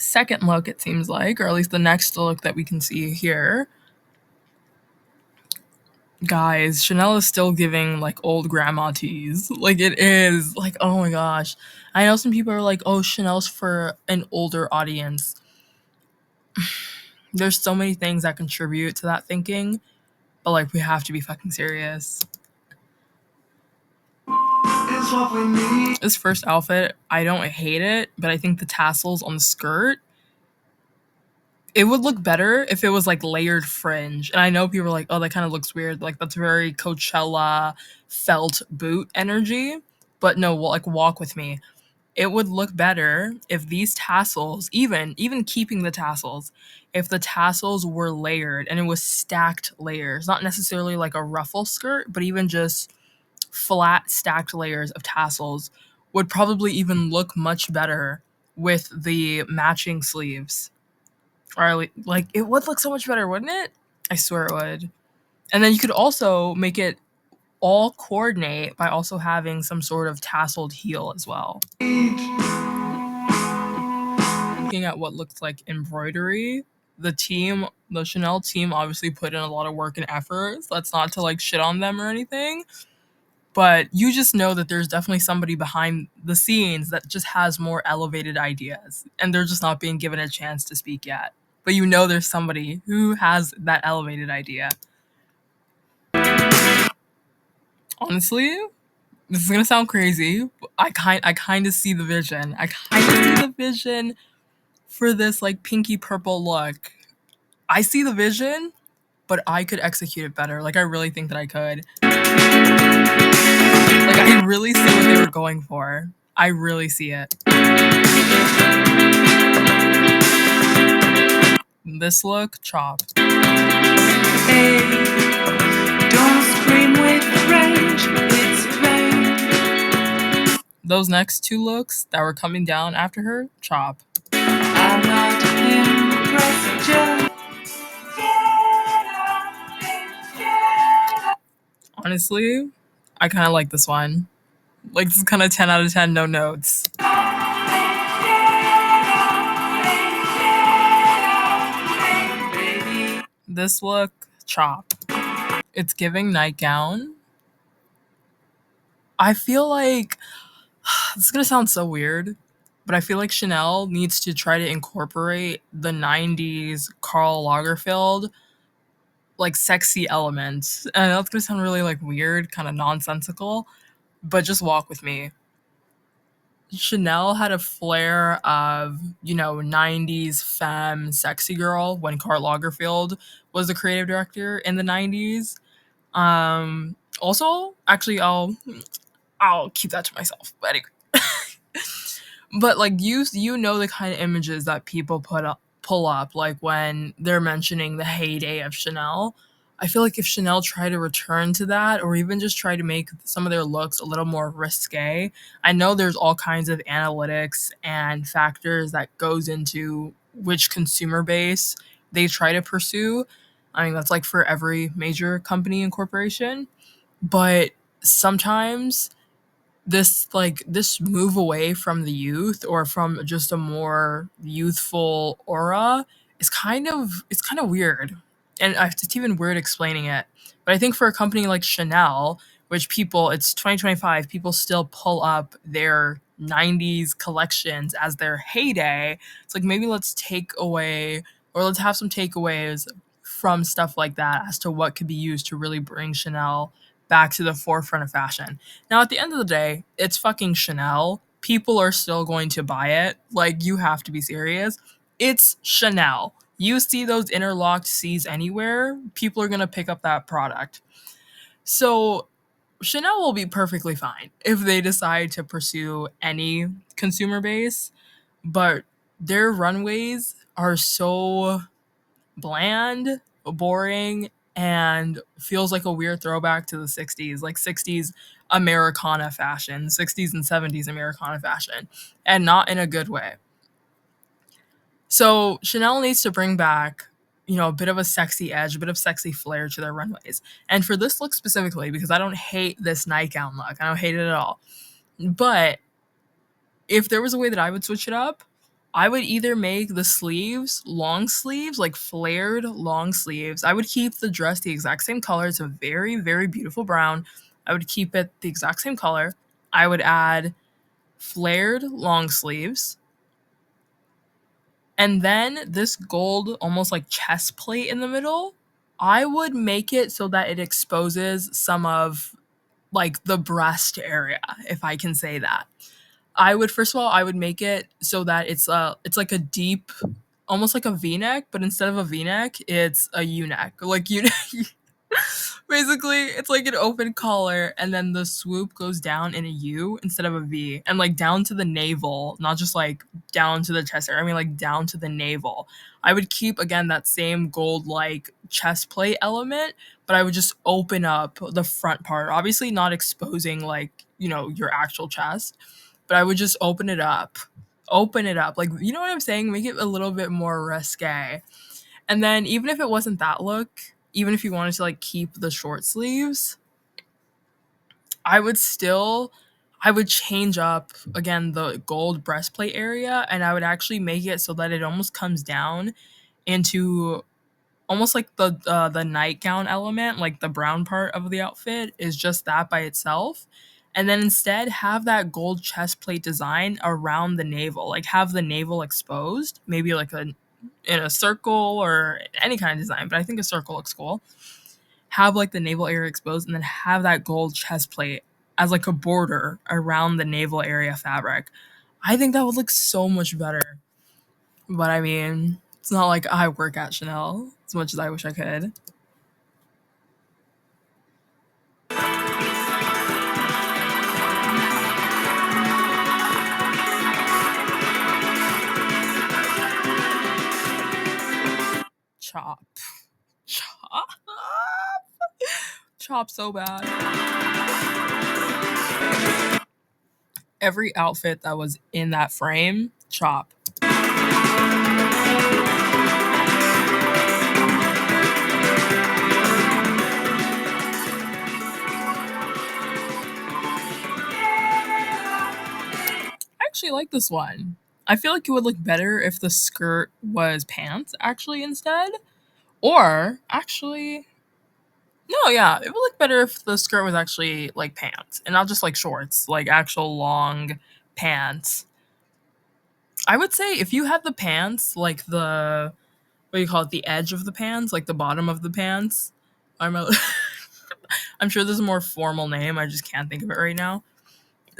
second look, it seems like, or at least the next look that we can see here. Guys, Chanel is still giving like old grandma teas. Like it is. Like, oh my gosh. I know some people are like, oh, Chanel's for an older audience. There's so many things that contribute to that thinking, but like we have to be fucking serious. This first outfit, I don't hate it, but I think the tassels on the skirt, it would look better if it was like layered fringe. And I know people are like, oh, that kind of looks weird. Like that's very Coachella felt boot energy. But no, like walk with me. It would look better if these tassels, even keeping the tassels, if the tassels were layered and it was stacked layers, not necessarily like a ruffle skirt, but even just flat stacked layers of tassels would probably even look much better with the matching sleeves. Or like it would look so much better, wouldn't it? I swear it would. And then you could also make it all coordinate by also having some sort of tasseled heel as well. Looking at what looks like embroidery, the Chanel team obviously put in a lot of work and effort. So that's not to like shit on them or anything. But you just know that there's definitely somebody behind the scenes that just has more elevated ideas. And they're just not being given a chance to speak yet. But you know there's somebody who has that elevated idea. Honestly, this is gonna sound crazy, but I kind of see the vision. I kind of see the vision for this like pinky purple look. I see the vision, but I could execute it better. Like I really think that I could. Like I really see what they were going for. I really see it. This look, chop. Hey, don't scream with rage, it's vain. Those next two looks that were coming down after her, chop. I'm not impressed yet. Honestly, I kind of like this one. Like this is kind of 10 out of 10, no notes. This look, chop. It's giving nightgown. I feel like this is gonna sound so weird, but I feel like Chanel needs to try to incorporate the 90s Karl Lagerfeld like sexy elements. And that's gonna sound really like weird, kind of nonsensical, but just walk with me. Chanel had a flair of, 90s femme sexy girl when Karl Lagerfeld was the creative director in the 90s. Also, actually, I'll keep that to myself. But anyway. But like you know the kind of images that people pull up like when they're mentioning the heyday of Chanel. I feel like if Chanel tried to return to that or even just try to make some of their looks a little more risque, I know there's all kinds of analytics and factors that goes into which consumer base they try to pursue. I mean, that's like for every major company and corporation. But sometimes this move away from the youth or from just a more youthful aura is kind of weird, and it's even weird explaining it. But I think for a company like Chanel, which it's 2025, people still pull up their 90s collections as their heyday. It's like maybe let's take away or let's have some takeaways from stuff like that as to what could be used to really bring Chanel back to the forefront of fashion. Now, at the end of the day, it's fucking Chanel. People are still going to buy it. Like, you have to be serious. It's Chanel. You see those interlocked C's anywhere, people are going to pick up that product. So, Chanel will be perfectly fine if they decide to pursue any consumer base, but their runways are so bland, boring, and feels like a weird throwback to the 60s, like 60s Americana fashion, 60s and 70s Americana fashion, and not in a good way. So Chanel needs to bring back, a bit of a sexy edge, a bit of sexy flair to their runways. And for this look specifically, because I don't hate this nightgown look, I don't hate it at all. But if there was a way that I would switch it up, I would either make the sleeves long sleeves, like flared long sleeves. I would keep the dress the exact same color. It's a very, very beautiful brown. I would keep it the exact same color. I would add flared long sleeves. And then this gold, almost like chest plate in the middle, I would make it so that it exposes some of like the breast area, if I can say that. I would first of all, I would make it so that it's like a deep, almost like a V-neck, but instead of a V-neck, it's a U-neck. Like U-neck. Basically, it's like an open collar, and then the swoop goes down in a U instead of a V, and like down to the navel, not just like down to the chest area. I mean, like down to the navel. I would keep again that same gold like chest plate element, but I would just open up the front part. Obviously, not exposing like your actual chest, but I would just open it up. Like you know what I'm saying? Make it a little bit more risque. And then even if it wasn't that look, even if you wanted to like keep the short sleeves, I would still I would change up again the gold breastplate area, and I would actually make it so that it almost comes down into almost like the nightgown element, like the brown part of the outfit is just that by itself. And then instead have that gold chest plate design around the navel, like have the navel exposed, maybe like in a circle or any kind of design, but I think a circle looks cool. Have like the navel area exposed and then have that gold chest plate as like a border around the navel area fabric. I think that would look so much better. But I mean, it's not like I work at Chanel as much as I wish I could. Chop. Chop. Chop so bad. Every outfit that was in that frame, chop. I actually like this one. I feel like it would look better if the skirt was pants actually instead. Or actually, no, yeah, it would look better if the skirt was actually like pants and not just like shorts, like actual long pants. I would say if you had the pants, like the what do you call it, the edge of the pants, like the bottom of the pants. I'm a, I'm sure there's a more formal name. I just can't think of it right now.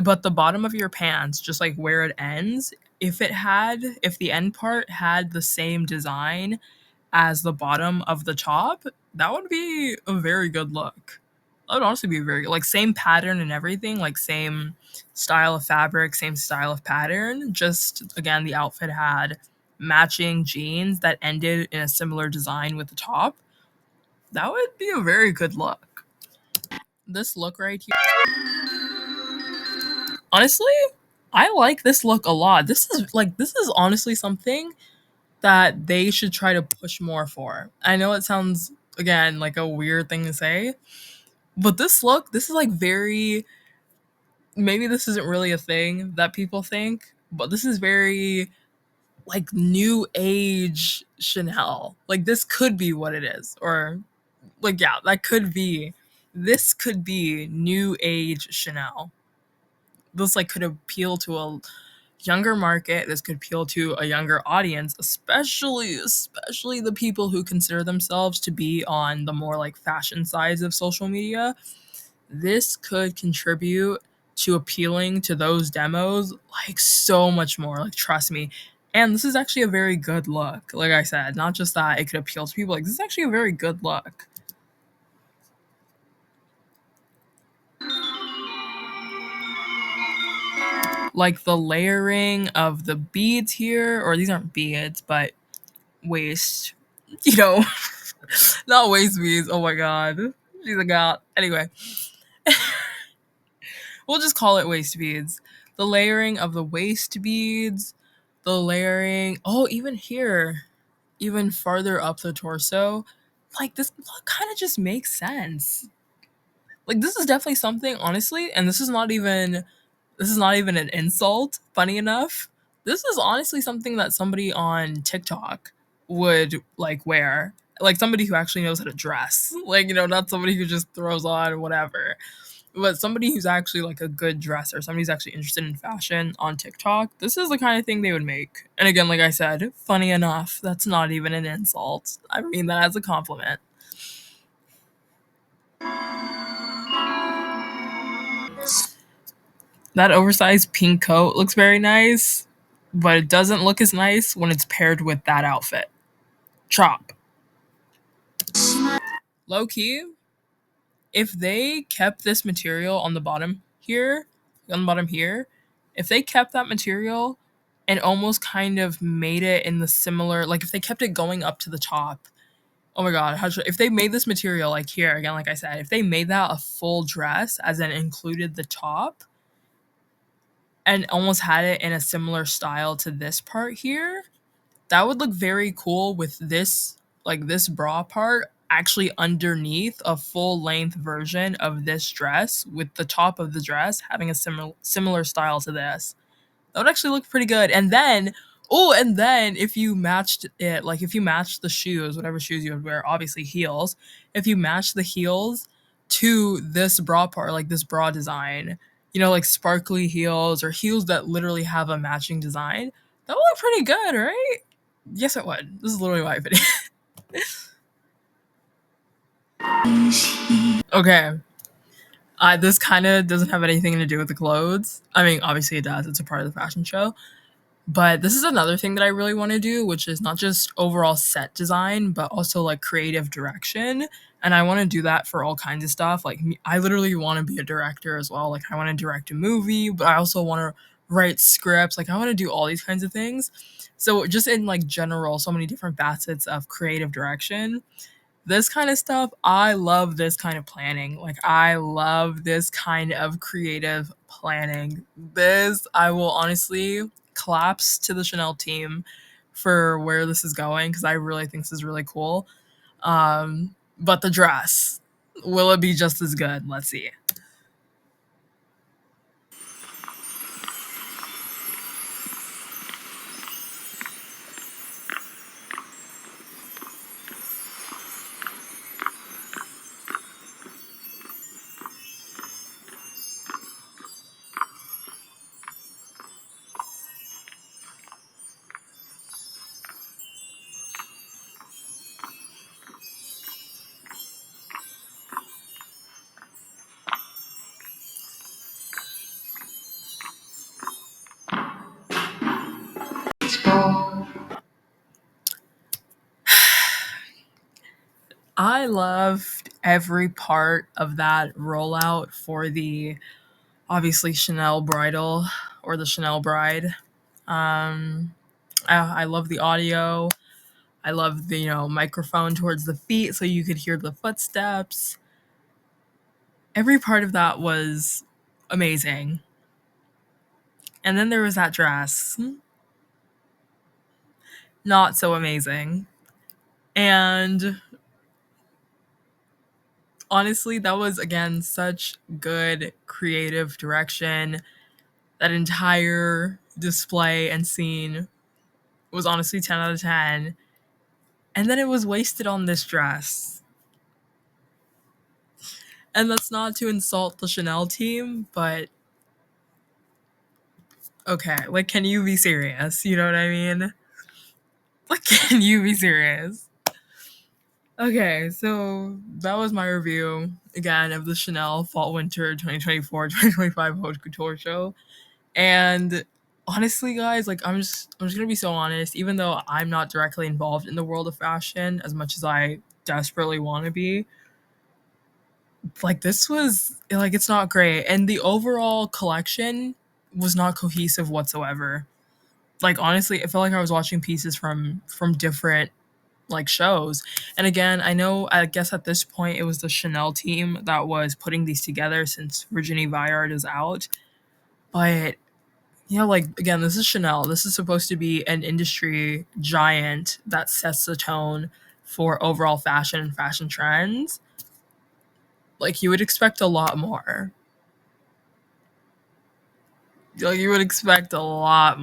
But the bottom of your pants, just like where it ends, if the end part had the same design as the bottom of the top, that would be a very good look. That would honestly be very like same pattern and everything, like same style of fabric, same style of pattern. Just again, the outfit had matching jeans that ended in a similar design with the top. That would be a very good look. This look right here, honestly, I like this look a lot. This is honestly something that they should try to push more for. I know it sounds again like a weird thing to say, but this is like very maybe this isn't really a thing that people think, but this is very like new age Chanel. Like this could be what it is, or like yeah, that could be. This could be new age Chanel. This like could appeal to a younger market. This could appeal to a younger audience, especially the people who consider themselves to be on the more like fashion sides of social media. This could contribute to appealing to those demos like so much more, like trust me. And this is actually a very good look. Like I said, not just that it could appeal to people, like this is actually a very good look. Like the layering of the beads here, or these aren't beads, but waist, you know, not waist beads. Oh my god, she's a god. Anyway, we'll just call it waist beads. The layering of the waist beads, the layering. Oh, even here, even farther up the torso, like this look kind of just makes sense. Like this is definitely something, honestly, and this is not even an insult. Funny enough, This is honestly something that somebody on TikTok would like wear. Like somebody who actually knows how to dress. Like, not somebody who just throws on whatever. But somebody who's actually like a good dresser, somebody who's actually interested in fashion on TikTok, this is the kind of thing they would make. And again, like I said, funny enough, that's not even an insult. I mean that as a compliment. That oversized pink coat looks very nice, but it doesn't look as nice when it's paired with that outfit. Chop. Low key, if they kept this material on the bottom here, if they kept that material and almost kind of made it in the similar, like if they kept it going up to the top, oh my god, if they made this material like here, again, like I said, if they made that a full dress, as in included the top, and almost had it in a similar style to this part here, that would look very cool with this, like this bra part actually underneath a full length version of this dress, with the top of the dress having a similar style to this. That would actually look pretty good. And then, oh, and then if you matched it, like if you matched the shoes, whatever shoes you would wear, obviously heels, if you match the heels to this bra part, like this bra design, like sparkly heels or heels that literally have a matching design, that would look pretty good, right? Yes, it would. This is literally my opinion. Okay. This kind of doesn't have anything to do with the clothes. I mean, obviously it does. It's a part of the fashion show. But this is another thing that I really want to do, which is not just overall set design, but also like creative direction. And I want to do that for all kinds of stuff. Like, I literally want to be a director as well. Like, I want to direct a movie, but I also want to write scripts. Like, I want to do all these kinds of things. So, just in like general, so many different facets of creative direction. This kind of stuff, I love this kind of planning. Like, I love this kind of creative planning. This, I will honestly claps to the Chanel team for where this is going, because I really think this is really cool. But the dress, will it be just as good? Let's see. I loved every part of that rollout for the obviously Chanel bridal, or the Chanel bride. Um, I love the audio. I love the microphone towards the feet so you could hear the footsteps. Every part of that was amazing. And then there was that dress. Not so amazing. And honestly, that was again such good creative direction. That entire display and scene was honestly 10 out of 10. And then it was wasted on this dress. And that's not to insult the Chanel team, but okay, like, can you be serious? You know what I mean? Like, can you be serious? Okay, so that was my review again of the Chanel Fall Winter 2024-2025 Haute Couture show. And honestly, guys, like, I'm just gonna be so honest. Even though I'm not directly involved in the world of fashion as much as I desperately want to be, like, this was like, it's not great, and the overall collection was not cohesive whatsoever. Like, honestly, it felt like I was watching pieces from different like shows. And again, I guess at this point it was the Chanel team that was putting these together since Virginie Viard is out. But like, again, this is Chanel. This is supposed to be an industry giant that sets the tone for overall fashion and fashion trends. Like, you would expect a lot more. Like, you would expect a lot more.